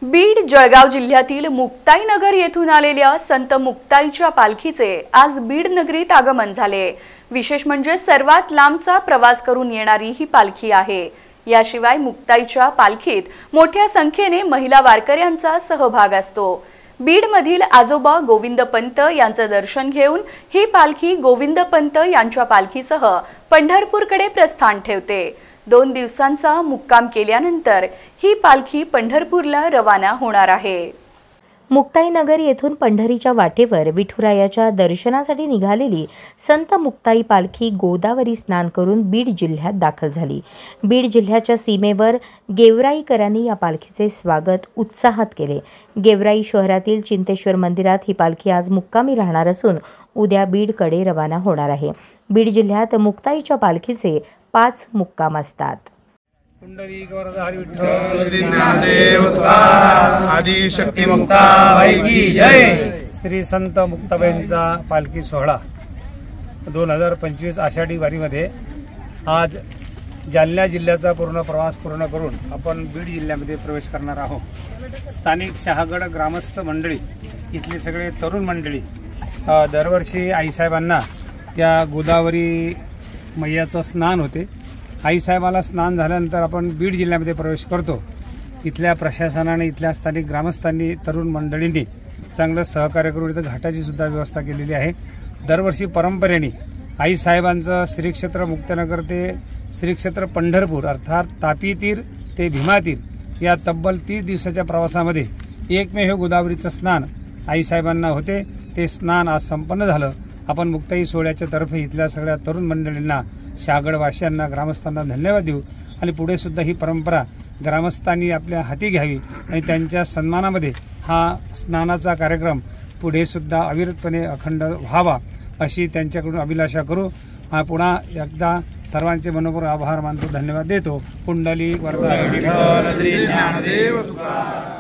बीड जळगाव जिल्ह्यातील मुक्ताईनगर येथून आलेल्या संत मुक्ताईच्या पालखीचे आज बीड नगरीत आगमन झाले। विशेष म्हणजे सर्वात लांबचा प्रवास करून येणारी ही पालखी आहे। याशिवाय मुक्ताईच्या पालखीत मोठ्या संख्येने महिला वारकऱ्यांचा सहभाग असतो। बीडमधील आजोबा गोविंद पंत यांचे दर्शन घेऊन ही पालखी गोविंद पंत यांच्या पालखीसह पंढरपूरकडे प्रस्थान ठेवते। 2 दिवसांचा मुक्काम केल्यानंतर ही पालखी पंढरपूरला रवाना होणार आहे। मुक्ताईनगर येथून पंढरीच्या वाटेवर विठुरायाच्या दर्शनासाठी निघालेली संत मुक्ताई पालखी गोदावरी स्नान करून बीड जिल्ह्यात दाखल झाली। बीड जिल्ह्याच्या सीमेवर गेवराईकरांनी या पालखीचे स्वागत उत्साहात केले। गेवराई शहरातील चिंतेश्वर मंदिरात ही पालखी आज मुक्कामी राहणार असून उद्या बीडकडे रवाना होणार आहे। बीड जिल्ह्यात मुक्ताईच्या पालखीचे 5 मुक्काम असतात। पुंडलिक वरदा हरी विठ्ठल श्री ज्ञानदेव तुकाराम आदि शक्ती मुक्ताबाई की जय। श्री संत मुक्ताबाईंचा पालखी सोहळा 2025 आषाढी वारीमध्ये आज जालना जिल्ह्याचा पूर्ण प्रवास पूर्ण करून आपण बीड जिल्ह्यामध्ये प्रवेश करणार आहोत। स्थानिक शहागड ग्रामस्थ मंडळी, इथले सगळे तरुण मंडळी दरवर्षी आईसाहेबांना या गोदावरी मैयाचं स्नान होते। आईसाहेबाला स्नान झाल्यानंतर आपण बीड जिल्ह्यामध्ये प्रवेश करतो। इथल्या प्रशासनाने, इथल्या स्थानिक ग्रामस्थांनी, तरुण मंडळींनी चांगलं सहकार्य करून इथं घाटाची सुद्धा व्यवस्था केलेली आहे। दरवर्षी परंपरेने आईसाहेबांचं श्री क्षेत्र मुक्ताईनगर ते श्री क्षेत्र पंढरपूर अर्थात तापी तीर ते भीमा तीर या तब्बल 30 दिवसाच्या प्रवासामध्ये एकमेव गोदावरीचं स्नान आईसाहेबांना होते। ते स्नान आज संपन्न झालं। आपण मुक्ताई सोहळ्याच्या तर्फे इथल्या सगळ्या तरुण मंडळींना, शहागडवासियांना, ग्रामस्थांना धन्यवाद देऊ आणि पुढे सुद्धा ही परंपरा ग्रामस्थांनी आपल्या हाती घ्यावी आणि त्यांच्या सन्मानामध्ये हा स्नानाचा कार्यक्रम पुढे सुद्धा अविरतपणे अखंड व्हावा अशी त्यांच्याकडून अभिलाषा करू। पुन्हा एकदा सर्वांचे मनोपूर्वक आभार मानतो, धन्यवाद देतो। पुंडलिक वरदा हरी विठ्ठल श्री ज्ञानदेव तुकाराम।